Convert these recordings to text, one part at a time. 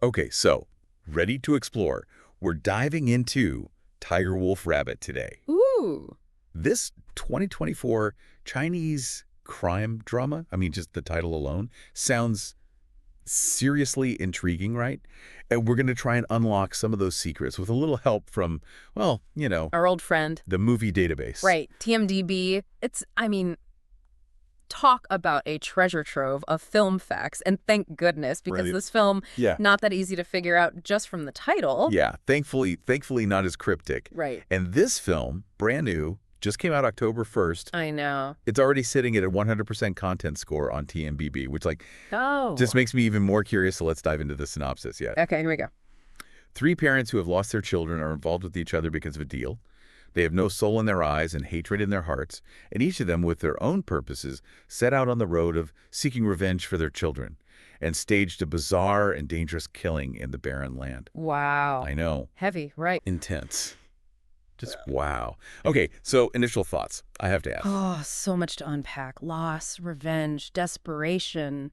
Okay, so ready to explore. We're diving into Tiger Wolf Rabbit today. Ooh. This 2024 Chinese crime drama, I mean, just the title alone, sounds seriously intriguing, right? And we're going to try and unlock some of those secrets with a little help from, well, Our old friend. the movie database. Right. TMDB. Talk about a treasure trove of film facts. And thank goodness, because Right. this film, Yeah. not that easy to figure out just from the title. Yeah, thankfully not as cryptic. Right. And this film, brand new, just came out October 1st. I know. It's already sitting at a 100% content score on TMBB, which Oh. just makes me even more curious. So let's dive into the synopsis. Yeah. Okay, here we go. Three parents who have lost their children are involved with each other because of a deal. They have no soul in their eyes and hatred in their hearts, and each of them, with their own purposes, set out on the road of seeking revenge for their children and staged a bizarre and dangerous killing in the barren land. Wow. I know. Heavy, right. Intense. Just wow. Okay, so initial thoughts. I have to ask. Oh, so much to unpack. Loss, revenge, desperation,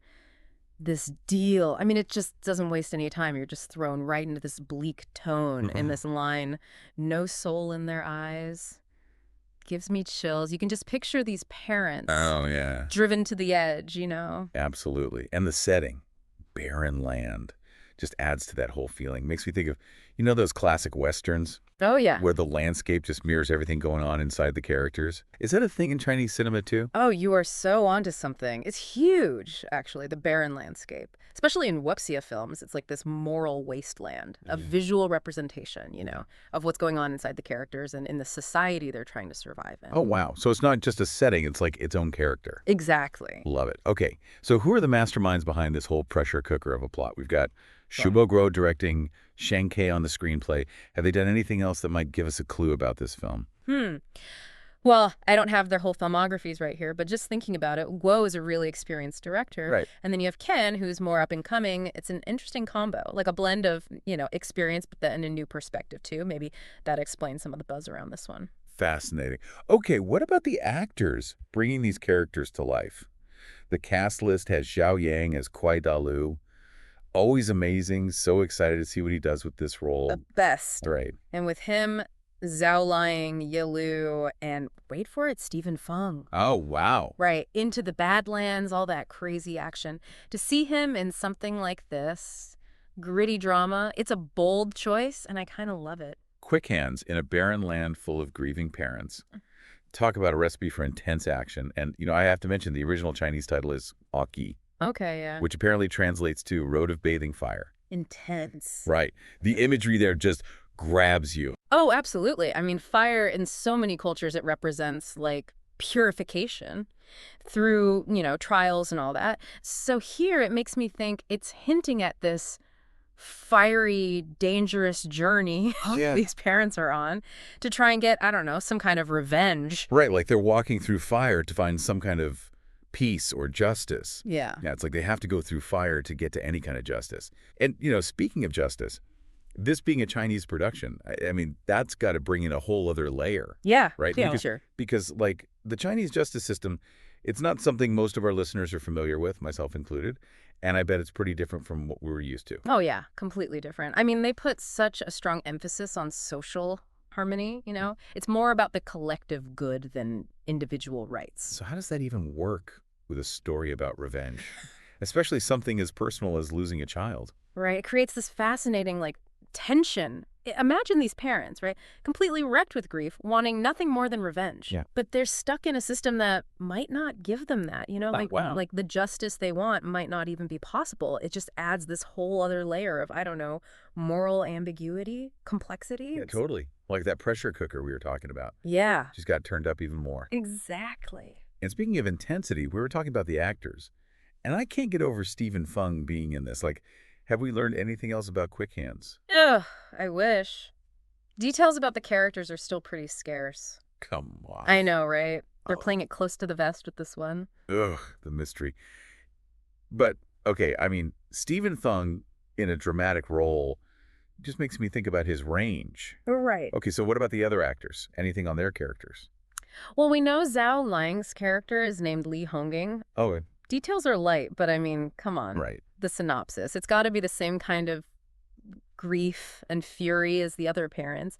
this deal. I mean, it just doesn't waste any time. You're just thrown right into this bleak tone in this line. No soul in their eyes. Gives me chills. You can just picture these parents Oh, yeah. driven to the edge. Absolutely. And the setting, barren land, just adds to that whole feeling. Makes me think of, those classic Westerns Oh, yeah. where the landscape just mirrors everything going on inside the characters. Is that a thing in Chinese cinema too? Oh, you are so onto something. It's huge, actually, the barren landscape. Especially in wuxia films, it's like this moral wasteland, a visual representation, of what's going on inside the characters and in the society they're trying to survive in. Oh, wow. So it's not just a setting, it's like its own character. Exactly. Love it. Okay, so who are the masterminds behind this whole pressure cooker of a plot? We've got Shubo Guo directing, Shang Ke on the screenplay. Have they done anything else that might give us a clue about this film? Well, I don't have their whole filmographies right here, but just thinking about it, Guo is a really experienced director. Right. And then you have Ken, who's more up and coming. It's an interesting combo, like a blend of experience, but then a new perspective too. Maybe that explains some of the buzz around this one. Fascinating. Okay, what about the actors bringing these characters to life? The cast list has Zhao Yang as Kuai Dalu. Always amazing. So excited to see what he does with this role. The best. Right. And with him, Zhao Liang, Ye Lu, and wait for it, Stephen Fung. Oh, wow. Right, Into the Badlands, all that crazy action. To see him in something like this, gritty drama, it's a bold choice, and I kind of love it. Quick hands in a barren land full of grieving parents. Talk about a recipe for intense action. And, I have to mention the original Chinese title is Aki, Okay, yeah. which apparently translates to Road of Bathing Fire. Intense. Right. The imagery there just grabs you. Oh, absolutely. I mean, fire in so many cultures, it represents like purification through, trials and all that. So here it makes me think it's hinting at this fiery, dangerous journey Yeah. these parents are on to try and get, I don't know, some kind of revenge. Right, like they're walking through fire to find some kind of peace or justice. Yeah. Yeah, it's like they have to go through fire to get to any kind of justice. And, speaking of justice, this being a Chinese production, I mean, that's got to bring in a whole other layer, Yeah. right? Yeah, sure. Because, like, the Chinese justice system, it's not something most of our listeners are familiar with, myself included. And I bet it's pretty different from what we were used to. Oh, yeah. Completely different. I mean, they put such a strong emphasis on social harmony. It's more about the collective good than individual rights. So how does that even work with a story about revenge? Especially something as personal as losing a child. Right. It creates this fascinating, tension. Imagine these parents, right? Completely wrecked with grief, wanting nothing more than revenge. Yeah. But they're stuck in a system that might not give them that, wow. like the justice they want might not even be possible. It just adds this whole other layer of, I don't know, moral ambiguity, complexity. Yeah, totally. Like that pressure cooker we were talking about. Yeah. Just got turned up even more. Exactly. And speaking of intensity, we were talking about the actors. And I can't get over Stephen Fung being in this. Like, have we learned anything else about Quick Hands? Ugh, I wish. Details about the characters are still pretty scarce. Come on. I know, right? They're Oh. playing it close to the vest with this one. Ugh, the mystery. But, okay, I mean, Stephen Fung in a dramatic role just makes me think about his range. Right. Okay, so what about the other actors? Anything on their characters? Well, we know Zhao Liang's character is named Li Hongying. Oh, Details are light, but I mean, come on. right. The synopsis. It's got to be the same kind of grief and fury as the other parents.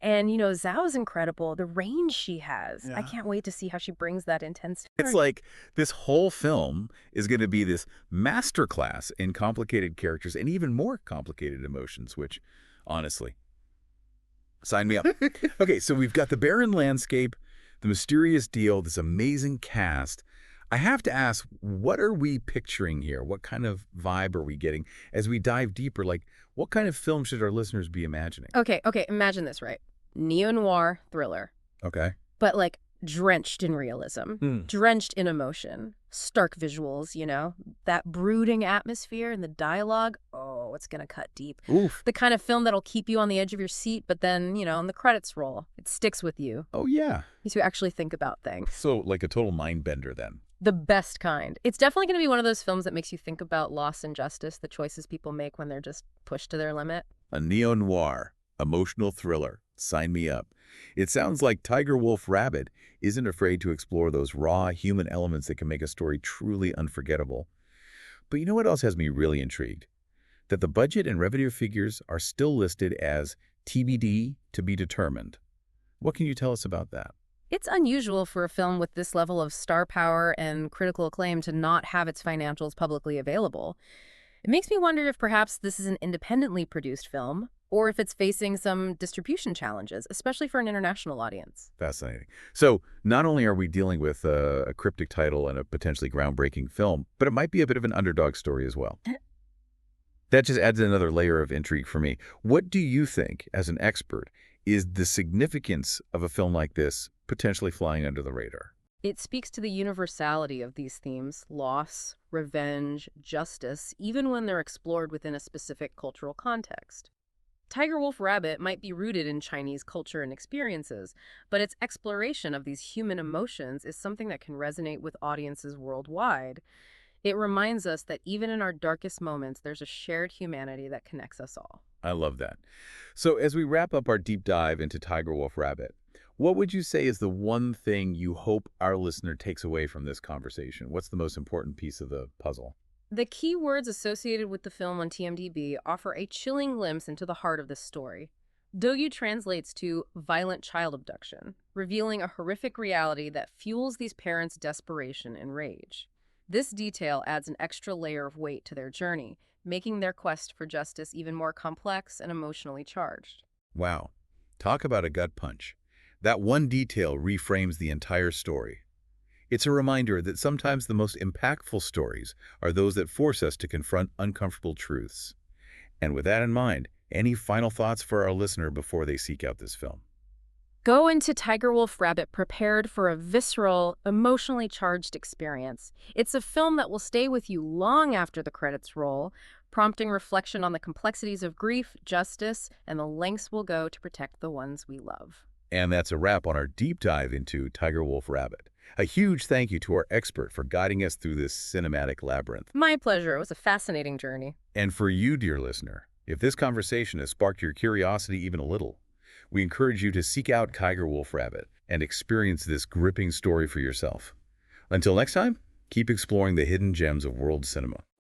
And, Zhao's incredible. The range she has. I Yeah. can't wait to see how she brings that intense It's like this whole film is going to be this masterclass in complicated characters and even more complicated emotions, which, honestly, sign me up. Okay, so we've got the barren landscape, the mysterious deal, this amazing cast. I have to ask, what are we picturing here? What kind of vibe are we getting as we dive deeper? Like, what kind of film should our listeners be imagining? Okay, imagine this, right? Neo-noir thriller, Okay. but like drenched in realism, Hmm. drenched in emotion, stark visuals, that brooding atmosphere and the dialogue. Oh, it's going to cut deep. Oof. The kind of film that'll keep you on the edge of your seat, but then, when the credits roll, it sticks with you. Oh, yeah. Makes you actually think about things. So, like a total mind bender then. The best kind. It's definitely going to be one of those films that makes you think about loss and justice, the choices people make when they're just pushed to their limit. A neo-noir, emotional thriller. Sign me up. It sounds like Tiger Wolf Rabbit isn't afraid to explore those raw human elements that can make a story truly unforgettable. But you know what else has me really intrigued? That the budget and revenue figures are still listed as TBD, to be determined. What can you tell us about that? It's unusual for a film with this level of star power and critical acclaim to not have its financials publicly available. It makes me wonder if perhaps this is an independently produced film, or if it's facing some distribution challenges, especially for an international audience. Fascinating. So not only are we dealing with a cryptic title and a potentially groundbreaking film, but it might be a bit of an underdog story as well. That just adds another layer of intrigue for me. What do you think, as an expert, is the significance of a film like this potentially flying under the radar? It speaks to the universality of these themes, loss, revenge, justice, even when they're explored within a specific cultural context. Tiger Wolf Rabbit might be rooted in Chinese culture and experiences, but its exploration of these human emotions is something that can resonate with audiences worldwide. It reminds us that even in our darkest moments, there's a shared humanity that connects us all. I love that. So as we wrap up our deep dive into Tiger Wolf Rabbit, what would you say is the one thing you hope our listener takes away from this conversation? What's the most important piece of the puzzle? The key words associated with the film on TMDb offer a chilling glimpse into the heart of this story. Dogu translates to violent child abduction, revealing a horrific reality that fuels these parents' desperation and rage. This detail adds an extra layer of weight to their journey, making their quest for justice even more complex and emotionally charged. Wow. Talk about a gut punch. That one detail reframes the entire story. It's a reminder that sometimes the most impactful stories are those that force us to confront uncomfortable truths. And with that in mind, any final thoughts for our listener before they seek out this film? Go into Tiger Wolf Rabbit prepared for a visceral, emotionally charged experience. It's a film that will stay with you long after the credits roll, prompting reflection on the complexities of grief, justice, and the lengths we'll go to protect the ones we love. And that's a wrap on our deep dive into Tiger Wolf Rabbit. A huge thank you to our expert for guiding us through this cinematic labyrinth. My pleasure. It was a fascinating journey. And for you, dear listener, if this conversation has sparked your curiosity even a little, we encourage you to seek out Tiger Wolf Rabbit and experience this gripping story for yourself. Until next time, keep exploring the hidden gems of world cinema.